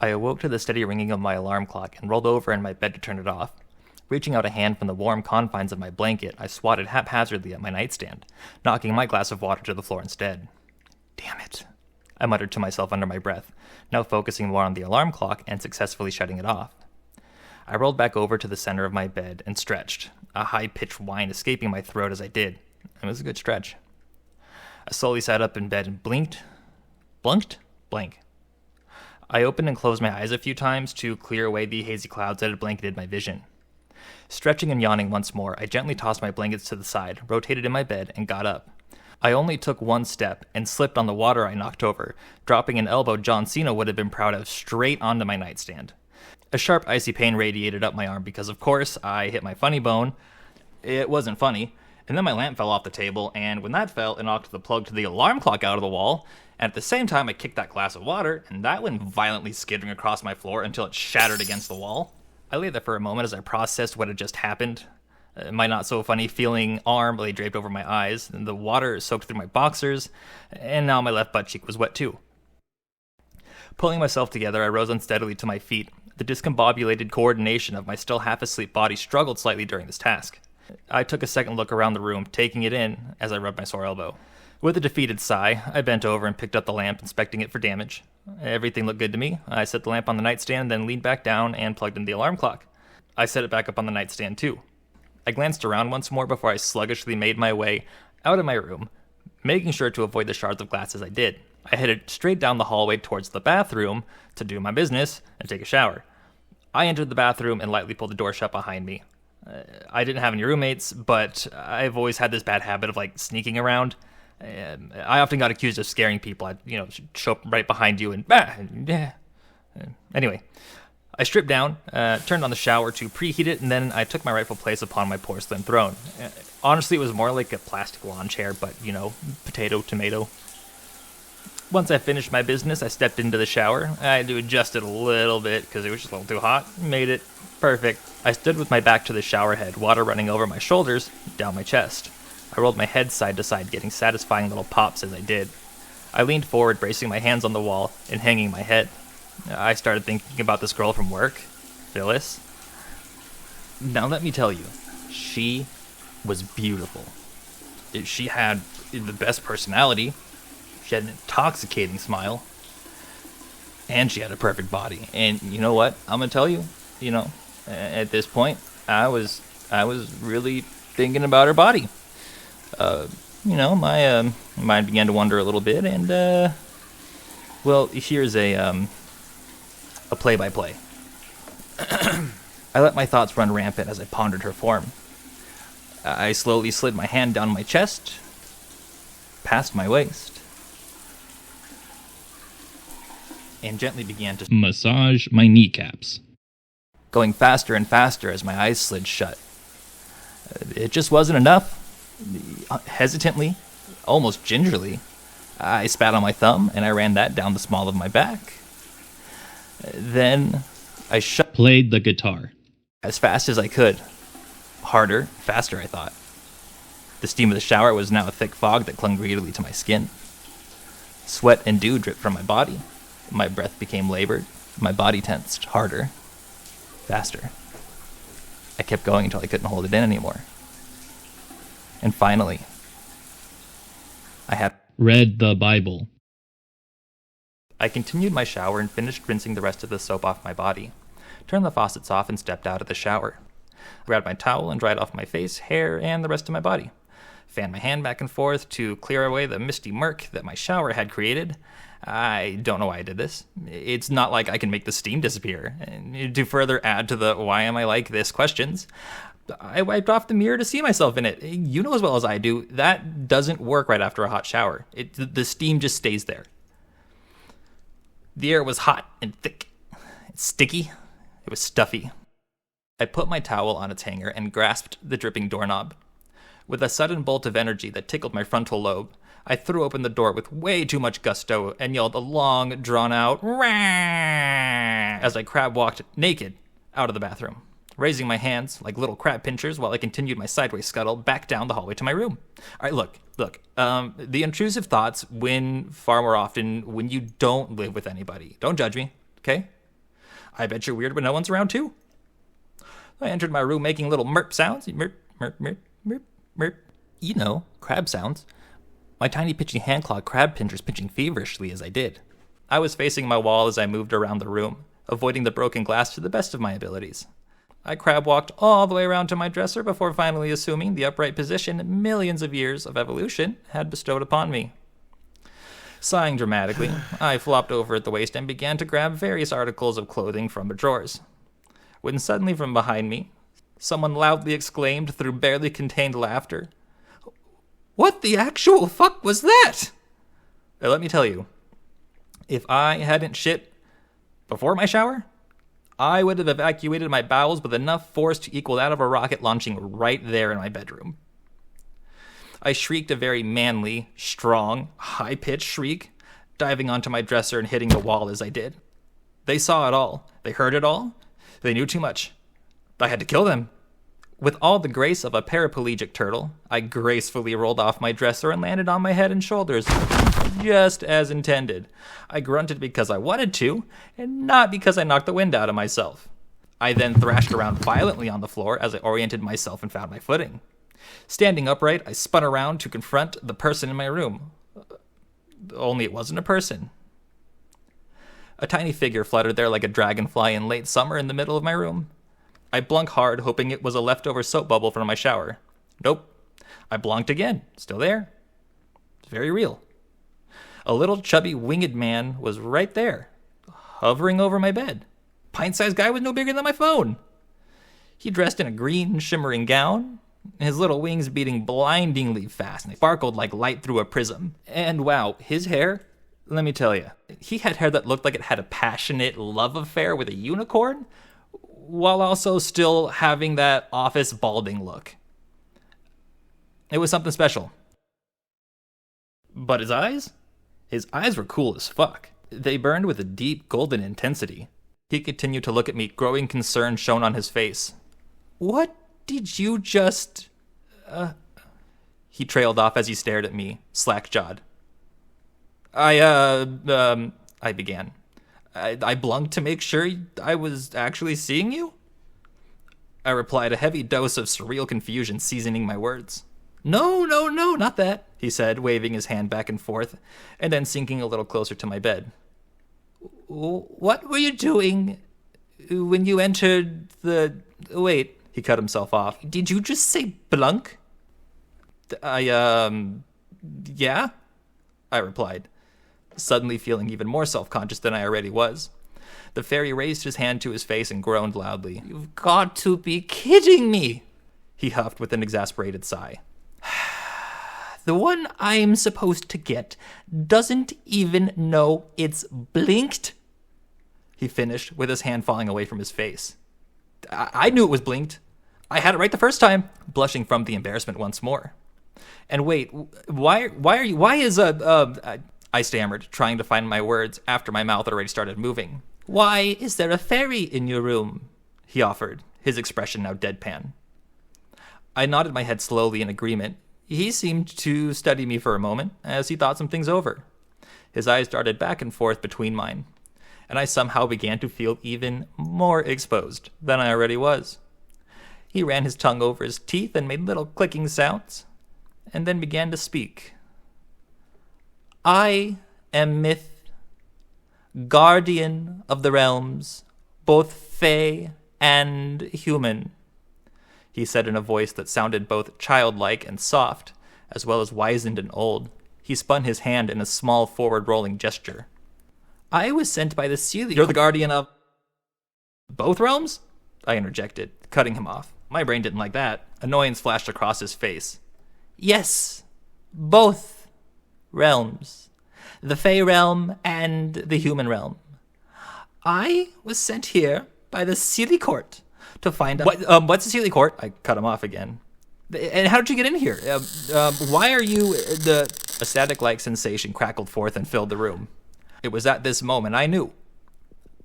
I awoke to the steady ringing of my alarm clock and rolled over in my bed to turn it off. Reaching out a hand from the warm confines of my blanket, I swatted haphazardly at my nightstand, knocking my glass of water to the floor instead. Damn it, I muttered to myself under my breath, now focusing more on the alarm clock and successfully shutting it off. I rolled back over to the center of my bed and stretched, a high-pitched whine escaping my throat as I did. It was a good stretch. I slowly sat up in bed and blinked. Blunked? Blank. I opened and closed my eyes a few times to clear away the hazy clouds that had blanketed my vision. Stretching and yawning once more, I gently tossed my blankets to the side, rotated in my bed, and got up. I only took one step and slipped on the water I knocked over, dropping an elbow John Cena would have been proud of straight onto my nightstand. A sharp, icy pain radiated up my arm because, of course, I hit my funny bone. It wasn't funny. And then my lamp fell off the table, and when that fell, it knocked the plug to the alarm clock out of the wall. And at the same time, I kicked that glass of water, and that went violently skittering across my floor until it shattered against the wall. I lay there for a moment as I processed what had just happened. My not-so-funny feeling arm lay draped over my eyes, and the water soaked through my boxers, and now my left butt cheek was wet too. Pulling myself together, I rose unsteadily to my feet. The discombobulated coordination of my still half-asleep body struggled slightly during this task. I took a second look around the room, taking it in as I rubbed my sore elbow. With a defeated sigh, I bent over and picked up the lamp, inspecting it for damage. Everything looked good to me. I set the lamp on the nightstand, then leaned back down and plugged in the alarm clock. I set it back up on the nightstand too. I glanced around once more before I sluggishly made my way out of my room, making sure to avoid the shards of glass as I did. I headed straight down the hallway towards the bathroom to do my business and take a shower. I entered the bathroom and lightly pulled the door shut behind me. I didn't have any roommates, but I've always had this bad habit of sneaking around. I often got accused of scaring people. I'd show up right behind you and Anyway, I stripped down, turned on the shower to preheat it, and then I took my rightful place upon my porcelain throne. Honestly, it was more like a plastic lawn chair, but potato, tomato. Once I finished my business, I stepped into the shower. I had to adjust it a little bit because it was just a little too hot. Made it perfect. I stood with my back to the shower head, water running over my shoulders, down my chest. I rolled my head side to side, getting satisfying little pops as I did. I leaned forward, bracing my hands on the wall and hanging my head. I started thinking about this girl from work, Phyllis. Now let me tell you, she was beautiful. She had the best personality. She had an intoxicating smile. And she had a perfect body. And you know what? I'm going to tell you, at this point, I was really thinking about her body. My mind began to wander a little bit, and here's a play-by-play. I let my thoughts run rampant as I pondered her form. I slowly slid my hand down my chest, past my waist, and gently began to massage my kneecaps, going faster and faster as my eyes slid shut. It just wasn't enough. Hesitantly, almost gingerly, I spat on my thumb and I ran that down the small of my back. Then I played the guitar as fast as I could. Harder, faster, I thought. The steam of the shower was now a thick fog that clung greedily to my skin. Sweat and dew dripped from my body. My breath became labored. My body tensed, harder, faster. I kept going until I couldn't hold it in anymore. And finally, I had read the Bible. I continued my shower and finished rinsing the rest of the soap off my body, turned the faucets off and stepped out of the shower. I grabbed my towel and dried off my face, hair, and the rest of my body. Fanned my hand back and forth to clear away the misty murk that my shower had created. I don't know why I did this. It's not like I can make the steam disappear. And to further add to the why am I like this questions, I wiped off the mirror to see myself in it. You know as well as I do, that doesn't work right after a hot shower. The steam just stays there. The air was hot and thick. It's sticky. It was stuffy. I put my towel on its hanger and grasped the dripping doorknob. With a sudden bolt of energy that tickled my frontal lobe, I threw open the door with way too much gusto and yelled a long, drawn-out "Rah!" as I crab-walked naked out of the bathroom, raising my hands like little crab pinchers while I continued my sideways scuttle back down the hallway to my room. All right, look. The intrusive thoughts win far more often when you don't live with anybody. Don't judge me, okay? I bet you're weird when no one's around, too. I entered my room making little merp sounds. Merp, merp, merp, merp, merp. You know, crab sounds. My tiny pitchy hand clawed crab pinchers pinching feverishly as I did. I was facing my wall as I moved around the room, avoiding the broken glass to the best of my abilities. I crab walked all the way around to my dresser before finally assuming the upright position millions of years of evolution had bestowed upon me. Sighing dramatically, I flopped over at the waist and began to grab various articles of clothing from the drawers. When suddenly from behind me, someone loudly exclaimed through barely contained laughter, "What the actual fuck was that?" Now, let me tell you, if I hadn't shit before my shower, I would have evacuated my bowels with enough force to equal that of a rocket launching right there in my bedroom. I shrieked a very manly, strong, high-pitched shriek, diving onto my dresser and hitting the wall as I did. They saw it all. They heard it all. They knew too much. I had to kill them. With all the grace of a paraplegic turtle, I gracefully rolled off my dresser and landed on my head and shoulders, just as intended. I grunted because I wanted to, and not because I knocked the wind out of myself. I then thrashed around violently on the floor as I oriented myself and found my footing. Standing upright, I spun around to confront the person in my room. Only it wasn't a person. A tiny figure fluttered there like a dragonfly in late summer in the middle of my room. I blunk hard, hoping it was a leftover soap bubble from my shower. Nope. I blonked again. Still there. It's very real. A little chubby winged man was right there, hovering over my bed. Pint-sized guy was no bigger than my phone. He dressed in a green, shimmering gown, his little wings beating blindingly fast, and they sparkled like light through a prism. And wow, his hair, let me tell you, he had hair that looked like it had a passionate love affair with a unicorn, while also still having that office balding look. It was something special. But his eyes? His eyes were cool as fuck. They burned with a deep golden intensity. He continued to look at me, growing concern shone on his face. "What did you just... He trailed off as he stared at me, slack-jawed. I began. I blunked to make sure I was actually seeing you? I replied, a heavy dose of surreal confusion seasoning my words. No, not that, he said, waving his hand back and forth, and then sinking a little closer to my bed. What were you doing when you entered the... Wait, he cut himself off. Did you just say blunk? Yeah, I replied, suddenly feeling even more self-conscious than I already was. The fairy raised his hand to his face and groaned loudly. You've got to be kidding me, he huffed with an exasperated sigh. The one I'm supposed to get doesn't even know it's blinked, he finished, with his hand falling away from his face. I knew it was blinked. I had it right the first time, blushing from the embarrassment once more. And wait, why is I stammered, trying to find my words after my mouth already started moving. Why is there a fairy in your room? He offered, his expression now deadpan. I nodded my head slowly in agreement. He seemed to study me for a moment, as he thought some things over. His eyes darted back and forth between mine, and I somehow began to feel even more exposed than I already was. He ran his tongue over his teeth and made little clicking sounds, and then began to speak. I am Myth, guardian of the realms, both FAE and human, he said in a voice that sounded both childlike and soft, as well as wizened and old. He spun his hand in a small forward-rolling gesture. I was sent by the Sealy. You're the guardian of... both realms? I interjected, cutting him off. My brain didn't like that. Annoyance flashed across his face. Yes, both realms. The FAE realm and the human realm. I was sent here by the Sealy Court to find out... what's the Sealy Court? I cut him off again. And how did you get in here? Why are you... A static-like sensation crackled forth and filled the room. It was at this moment I knew.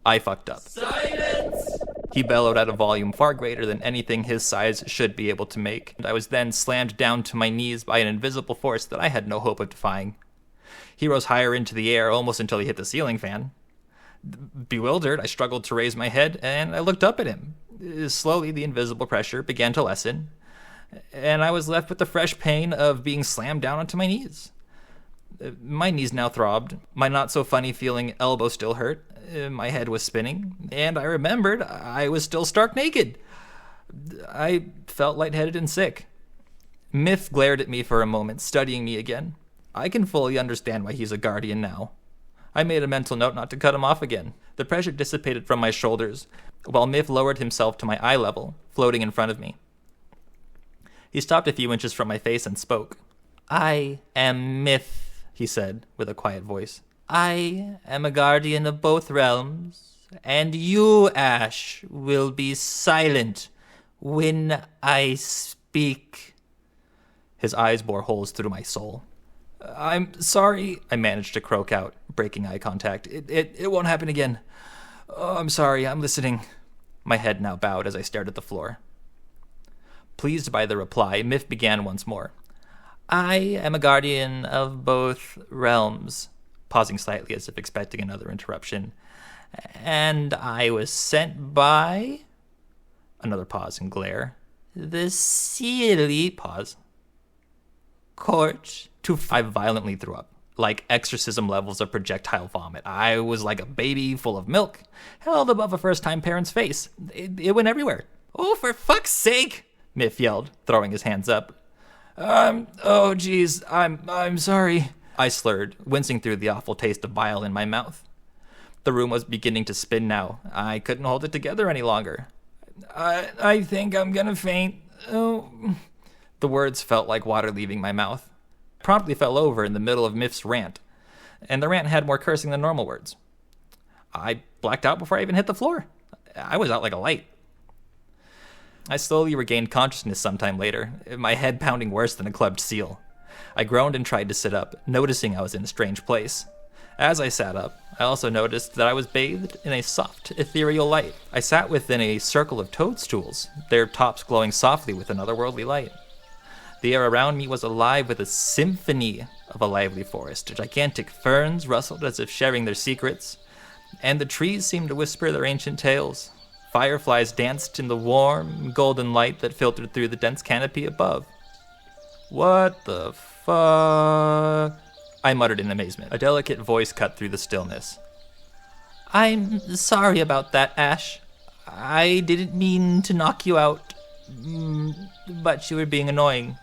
I fucked up. Silence! He bellowed at a volume far greater than anything his size should be able to make. I was then slammed down to my knees by an invisible force that I had no hope of defying. He rose higher into the air almost until he hit the ceiling fan. Bewildered, I struggled to raise my head, and I looked up at him. Slowly, the invisible pressure began to lessen, and I was left with the fresh pain of being slammed down onto my knees. My knees now throbbed, my not-so-funny feeling elbow still hurt, my head was spinning, and I remembered I was still stark naked. I felt lightheaded and sick. Myth glared at me for a moment, studying me again. I can fully understand why he's a guardian now. I made a mental note not to cut him off again. The pressure dissipated from my shoulders, while Myth lowered himself to my eye level, floating in front of me. He stopped a few inches from my face and spoke. "I am Myth," he said, with a quiet voice. "I am a guardian of both realms, and you, Ash, will be silent when I speak." His eyes bore holes through my soul. "I'm sorry," I managed to croak out, breaking eye contact. It won't happen again. Oh, I'm sorry, I'm listening." My head now bowed as I stared at the floor. Pleased by the reply, Myth began once more. "I am a guardian of both realms," pausing slightly as if expecting another interruption. "And I was sent by..." Another pause and glare. "The silly..." Pause. "Court to..." I violently threw up, like exorcism levels of projectile vomit. I was like a baby full of milk, held above a first-time parent's face. It went everywhere. "Oh, for fuck's sake!" Myth yelled, throwing his hands up. Oh, geez, I'm sorry," I slurred, wincing through the awful taste of bile in my mouth. The room was beginning to spin now. I couldn't hold it together any longer. I think I'm gonna faint. Oh. The words felt like water leaving my mouth. I promptly fell over in the middle of Myth's rant, and the rant had more cursing than normal words. I blacked out before I even hit the floor. I was out like a light. I slowly regained consciousness sometime later, my head pounding worse than a clubbed seal. I groaned and tried to sit up, noticing I was in a strange place. As I sat up, I also noticed that I was bathed in a soft, ethereal light. I sat within a circle of toadstools, their tops glowing softly with an otherworldly light. The air around me was alive with a symphony of a lively forest. Gigantic ferns rustled as if sharing their secrets, and the trees seemed to whisper their ancient tales. Fireflies danced in the warm, golden light that filtered through the dense canopy above. "What the fuck?" I muttered in amazement. A delicate voice cut through the stillness. "I'm sorry about that, Ash. I didn't mean to knock you out, but you were being annoying."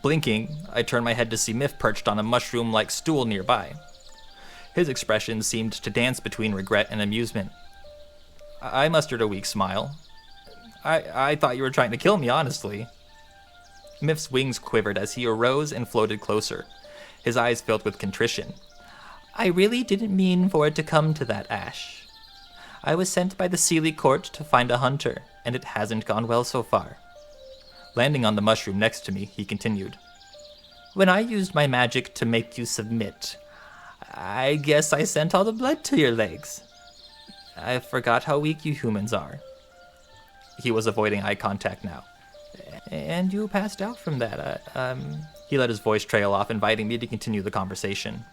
Blinking, I turned my head to see Myth perched on a mushroom-like stool nearby. His expression seemed to dance between regret and amusement. I mustered a weak smile. I thought you were trying to kill me, honestly." Myth's wings quivered as he arose and floated closer, his eyes filled with contrition. "I really didn't mean for it to come to that, Ash. I was sent by the Seelie Court to find a hunter, and it hasn't gone well so far." Landing on the mushroom next to me, he continued. "When I used my magic to make you submit, I guess I sent all the blood to your legs. I forgot how weak you humans are." He was avoiding eye contact now. "And you passed out from that. He let his voice trail off, inviting me to continue the conversation.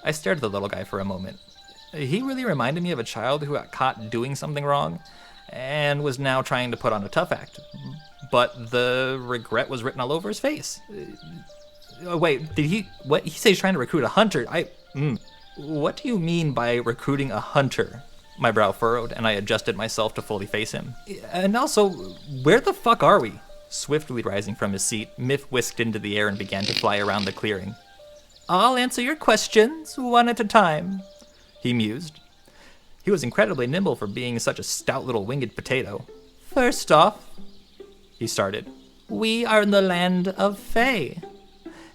I stared at the little guy for a moment. He really reminded me of a child who got caught doing something wrong and was now trying to put on a tough act. But the regret was written all over his face. Wait, what? He said he's trying to recruit a hunter. What do you mean by recruiting a hunter? My brow furrowed, and I adjusted myself to fully face him. And also, where the fuck are we? Swiftly rising from his seat, Myth whisked into the air and began to fly around the clearing. "I'll answer your questions, one at a time," he mused. He was incredibly nimble for being such a stout little winged potato. "First off," he started, "we are in the land of FAE.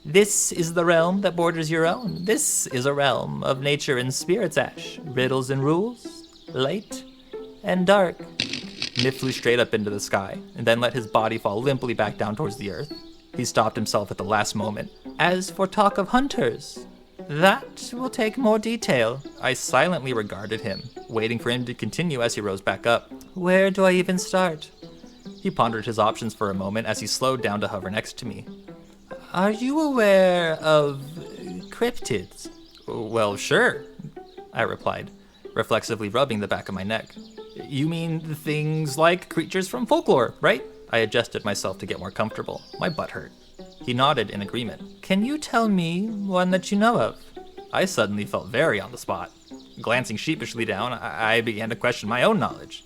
This is the realm that borders your own. This is a realm of nature and spirits, Ash. Riddles and rules, light and dark." Myth flew straight up into the sky, and then let his body fall limply back down towards the earth. He stopped himself at the last moment. "As for talk of hunters, that will take more detail." I silently regarded him, waiting for him to continue as he rose back up. "Where do I even start?" He pondered his options for a moment as he slowed down to hover next to me. "Are you aware of cryptids?" "Well, sure," I replied. reflexively rubbing the back of my neck. You mean things like creatures from folklore, right? I adjusted myself to get more comfortable. My butt hurt. He nodded in agreement. Can you tell me one that you know of? I suddenly felt very on the spot. Glancing sheepishly down, I began to question my own knowledge.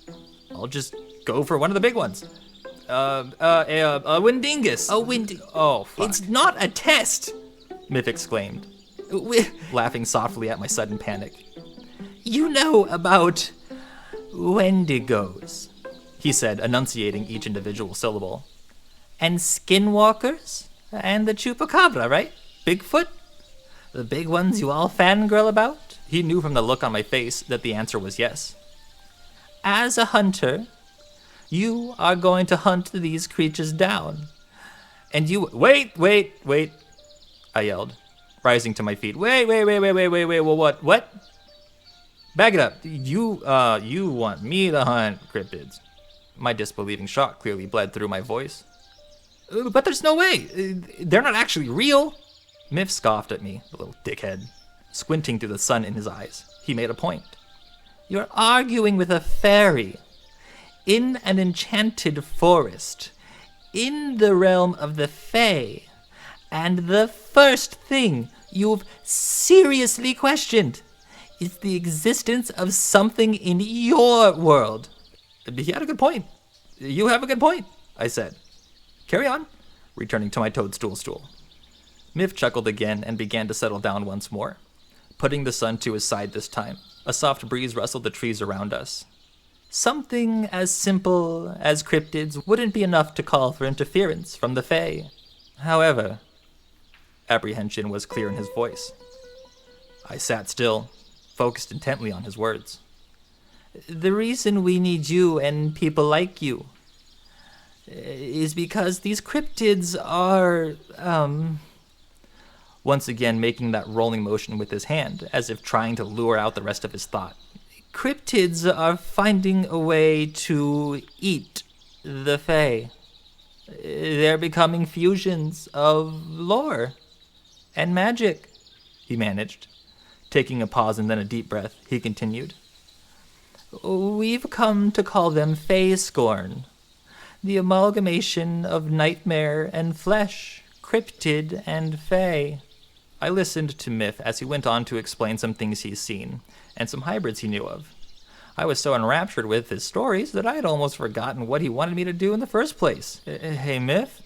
I'll just go for one of the big ones. A Windingus. Oh, fuck. It's not a test, Miff exclaimed, laughing softly at my sudden panic. You know about Wendigos, he said, enunciating each individual syllable. And skinwalkers? And the chupacabra, right? Bigfoot? The big ones you all fangirl about? He knew from the look on my face that the answer was yes. As a hunter, you are going to hunt these creatures down. And you... Wait, I yelled, rising to my feet. Wait, well, what? Back it up. You want me to hunt cryptids. My disbelieving shock clearly bled through my voice. But there's no way. They're not actually real. Miff scoffed at me, the little dickhead, squinting through the sun in his eyes. He made a point. You're arguing with a fairy in an enchanted forest, in the realm of the FAE, and the first thing you've seriously questioned is the existence of something in your world. He had a good point. You have a good point, I said. Carry on, returning to my toadstool stool. Miff chuckled again and began to settle down once more, putting the sun to his side this time. A soft breeze rustled the trees around us. Something as simple as cryptids wouldn't be enough to call for interference from the FAE. However, apprehension was clear in his voice. I sat still, focused intently on his words. The reason we need you and people like you is because these cryptids are, once again making that rolling motion with his hand, as if trying to lure out the rest of his thought. Cryptids are finding a way to eat the FAE. They're becoming fusions of lore and magic, he managed. Taking a pause and then a deep breath, he continued. We've come to call them FAE SCORN, the amalgamation of nightmare and flesh, cryptid and FAE. I listened to Miff as he went on to explain some things he's seen, and some hybrids he knew of. I was so enraptured with his stories that I had almost forgotten what he wanted me to do in the first place. Hey, Miff?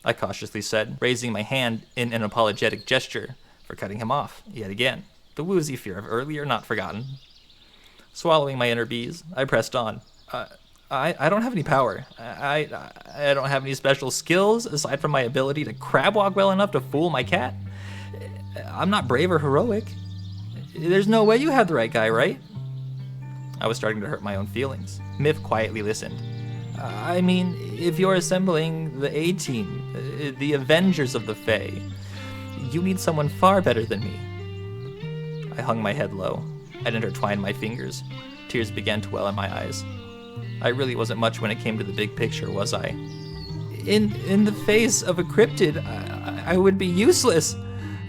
I cautiously said, raising my hand in an apologetic gesture for cutting him off, yet again, the woozy fear of earlier not forgotten. Swallowing my inner bees, I pressed on. I don't have any power. I don't have any special skills aside from my ability to crab walk well enough to fool my cat. I'm not brave or heroic. There's no way you have the right guy, right? I was starting to hurt my own feelings. Miff quietly listened. I mean, if you're assembling the A-Team, the Avengers of the FAE, you need someone far better than me. I hung my head low. I'd intertwined my fingers. Tears began to well in my eyes. I really wasn't much when it came to the big picture, was I? In the face of a cryptid, I would be useless.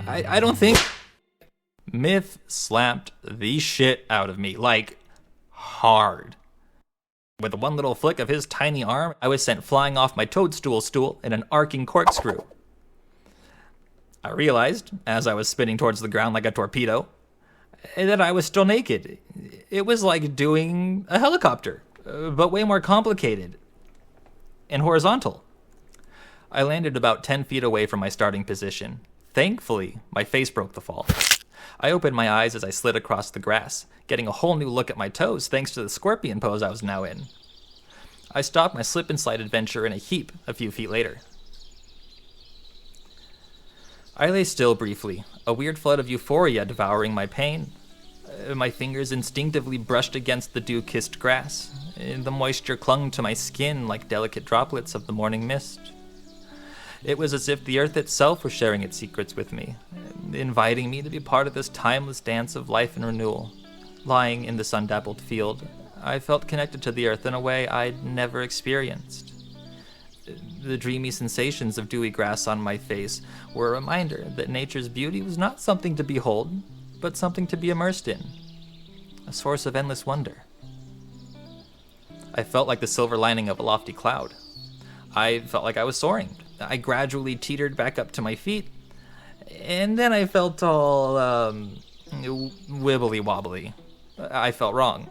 I don't think... Miff slapped the shit out of me, like, hard. With one little flick of his tiny arm, I was sent flying off my toadstool stool in an arcing corkscrew. I realized, as I was spinning towards the ground like a torpedo, that I was still naked. It was like doing a helicopter, but way more complicated and horizontal. I landed about 10 feet away from my starting position. Thankfully, my face broke the fall. I opened my eyes as I slid across the grass, getting a whole new look at my toes thanks to the scorpion pose I was now in. I stopped my slip and slide adventure in a heap a few feet later. I lay still briefly, a weird flood of euphoria devouring my pain. My fingers instinctively brushed against the dew-kissed grass. The moisture clung to my skin like delicate droplets of the morning mist. It was as if the earth itself was sharing its secrets with me, inviting me to be part of this timeless dance of life and renewal. Lying in the sun-dappled field, I felt connected to the earth in a way I'd never experienced. The dreamy sensations of dewy grass on my face were a reminder that nature's beauty was not something to behold, but something to be immersed in. a source of endless wonder. I felt like the silver lining of a lofty cloud. I felt like I was soaring. I gradually teetered back up to my feet, and then I felt all, wibbly wobbly. I felt wrong.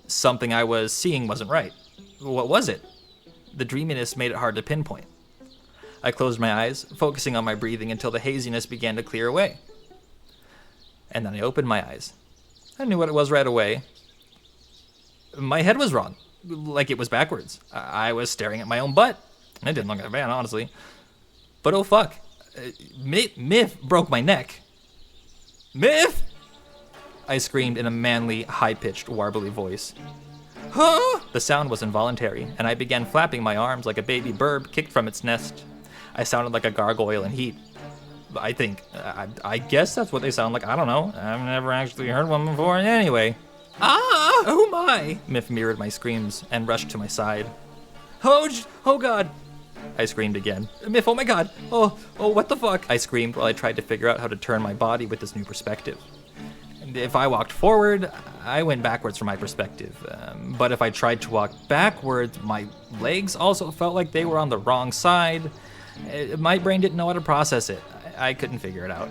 Something I was seeing wasn't right. What was it? The dreaminess made it hard to pinpoint. I closed my eyes, focusing on my breathing until the haziness began to clear away. And then I opened my eyes. I knew what it was right away. My head was wrong, like it was backwards. I was staring at my own butt. It didn't look that bad, honestly. But oh fuck, Miff broke my neck. Miff! I screamed in a manly, high-pitched, warbly voice. Huh? The sound was involuntary, and I began flapping my arms like a baby bird kicked from its nest. I sounded like a gargoyle in heat. I think. I guess that's what they sound like. I don't know. I've never actually heard one before. Anyway. Ah! Oh my! Miff mirrored my screams and rushed to my side. Oh God! I screamed again. Miff, oh my God! Oh, what the fuck? I screamed while I tried to figure out how to turn my body with this new perspective. And if I walked forward, I went backwards from my perspective. But if I tried to walk backwards, my legs also felt like they were on the wrong side. My brain didn't know how to process it. I couldn't figure it out.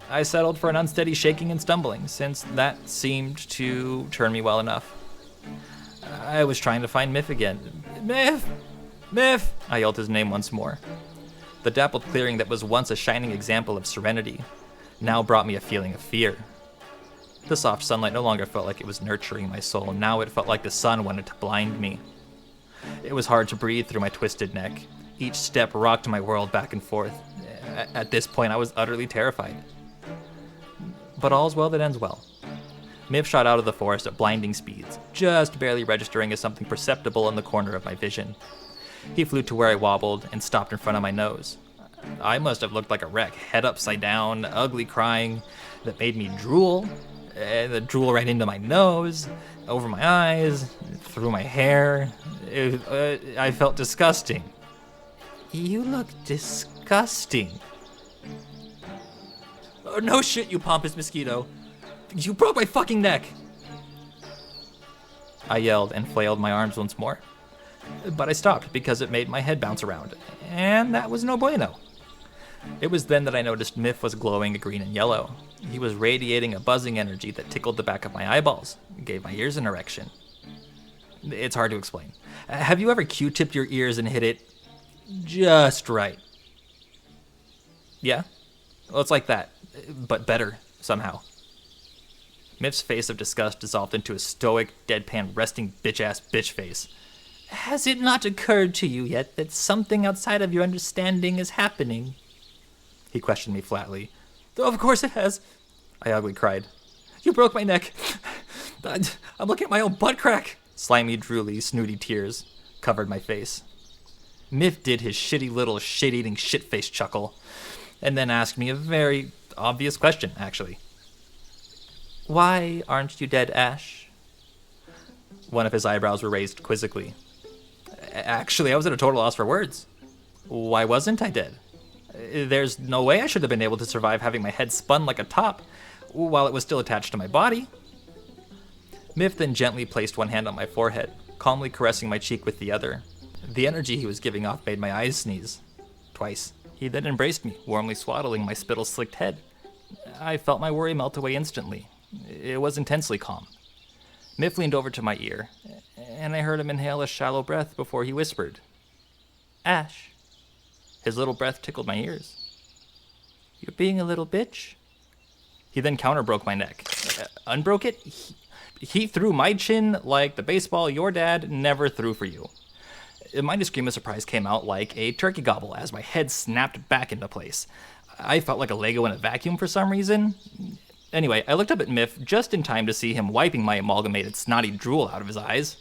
I settled for an unsteady shaking and stumbling, since that seemed to turn me well enough. I was trying to find Miff again. Miff! Miff! I yelled his name once more. The dappled clearing that was once a shining example of serenity now brought me a feeling of fear. The soft sunlight no longer felt like it was nurturing my soul. Now it felt like the sun wanted to blind me. It was hard to breathe through my twisted neck. Each step rocked my world back and forth. At this point, I was utterly terrified. But all's well that ends well. Miff shot out of the forest at blinding speeds, just barely registering as something perceptible in the corner of my vision. He flew to where I wobbled and stopped in front of my nose. I must have looked like a wreck, head upside down, ugly crying that made me drool. The drool right into my nose, over my eyes, through my hair. I felt disgusting. You look disgusting. Oh, no shit, you pompous mosquito. You broke my fucking neck. I yelled and flailed my arms once more. But I stopped because it made my head bounce around, and that was no bueno. It was then that I noticed Miff was glowing green and yellow. He was radiating a buzzing energy that tickled the back of my eyeballs, gave my ears an erection. It's hard to explain. Have you ever Q-tipped your ears and hit it just right? Yeah? Well, it's like that, but better, somehow. Miff's face of disgust dissolved into a stoic, deadpan, resting bitch-ass bitch face. Has it not occurred to you yet that something outside of your understanding is happening? He questioned me flatly. Of course it has, I ugly cried. You broke my neck. I'm looking at my own butt crack. Slimy, drooly, snooty tears covered my face. Miff did his shitty little shit-eating shit-face chuckle, and then asked me a very obvious question, actually. Why aren't you dead, Ash? One of his eyebrows were raised quizzically. Actually, I was at a total loss for words. Why wasn't I dead? There's no way I should have been able to survive having my head spun like a top while it was still attached to my body. Miff then gently placed one hand on my forehead, calmly caressing my cheek with the other. The energy he was giving off made my eyes sneeze. Twice. He then embraced me, warmly swaddling my spittle-slicked head. I felt my worry melt away instantly. It was intensely calm. Miff leaned over to my ear, and I heard him inhale a shallow breath before he whispered, Ash. His little breath tickled my ears. You're being a little bitch. He then counter-broke my neck. Unbroke it? He threw my chin like the baseball your dad never threw for you. My scream of surprise came out like a turkey gobble as my head snapped back into place. I felt like a Lego in a vacuum for some reason. Anyway, I looked up at Miff just in time to see him wiping my amalgamated snotty drool out of his eyes.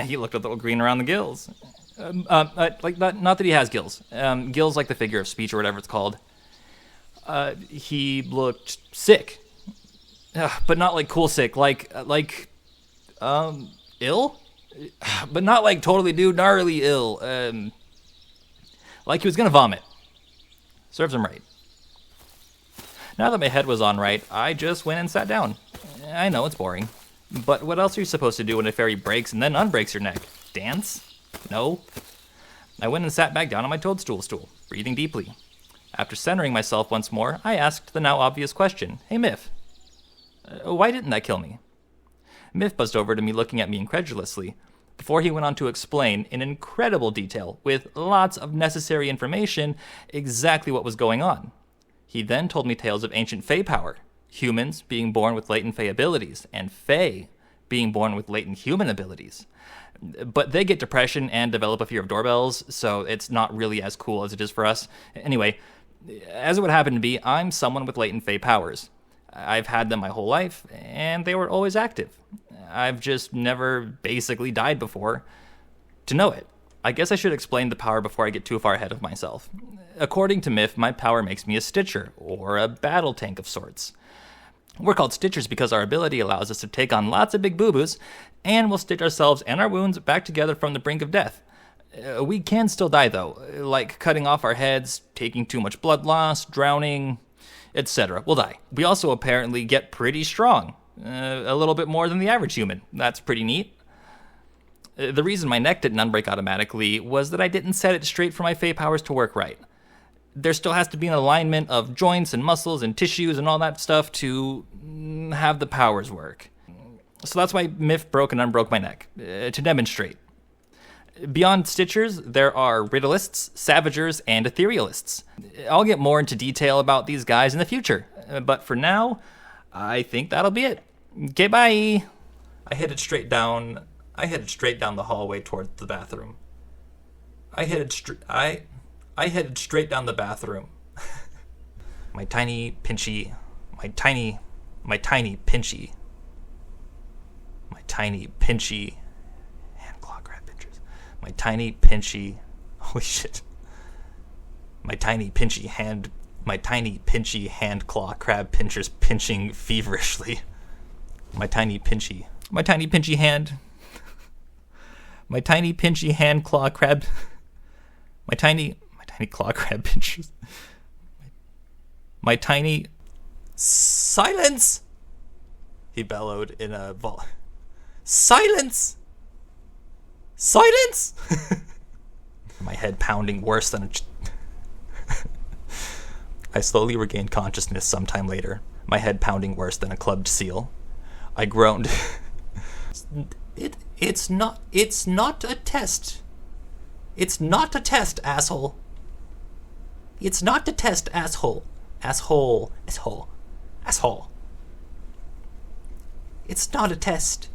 He looked a little green around the gills. Not that he has gills. Gills like the figure of speech or whatever it's called. He looked sick. But not like cool sick. Like, ill? But not like totally dude gnarly ill. Like he was gonna vomit. Serves him right. Now that my head was on right, I just went and sat down. I know, it's boring. But what else are you supposed to do when a fairy breaks and then unbreaks your neck? Dance? No. I went and sat back down on my toadstool stool, breathing deeply. After centering myself once more, I asked the now obvious question. Hey, Miff. Why didn't that kill me? Miff buzzed over to me, looking at me incredulously, before he went on to explain in incredible detail, with lots of necessary information, exactly what was going on. He then told me tales of ancient Fae power, humans being born with latent Fae abilities, and Fae being born with latent human abilities. But they get depression and develop a fear of doorbells, so it's not really as cool as it is for us. Anyway, as it would happen to be, I'm someone with latent Fae powers. I've had them my whole life, and they were always active. I've just never basically died before to know it. I guess I should explain the power before I get too far ahead of myself. According to Miff, my power makes me a stitcher, or a battle tank of sorts. We're called stitchers because our ability allows us to take on lots of big boo-boos, and we'll stitch ourselves and our wounds back together from the brink of death. We can still die, though, like cutting off our heads, taking too much blood loss, drowning, etc. We'll die. We also apparently get pretty strong, a little bit more than the average human. That's pretty neat. The reason my neck didn't unbreak automatically was that I didn't set it straight for my Fae powers to work right. There still has to be an alignment of joints and muscles and tissues and all that stuff to have the powers work. So that's why Miff broke and unbroke my neck, to demonstrate. Beyond Stitchers, there are Riddleists, Savagers, and Etherealists. I'll get more into detail about these guys in the future, but for now, I think that'll be it. Okay, bye! I headed straight down the hallway toward the bathroom. I headed straight down the bathroom. my tiny pinchy hand claw grab pinchers. My tiny pinchy hand claw crab pinchers pinching feverishly. My tiny pinchy hand claw crab. My tiny claw crab pinchers. My tiny... Silence! He bellowed in a Silence! Silence! My head pounding worse than I slowly regained consciousness sometime later, my head pounding worse than a clubbed seal. I groaned. It's not a test. It's not a test, asshole. It's not a test, asshole. Asshole. It's not a test.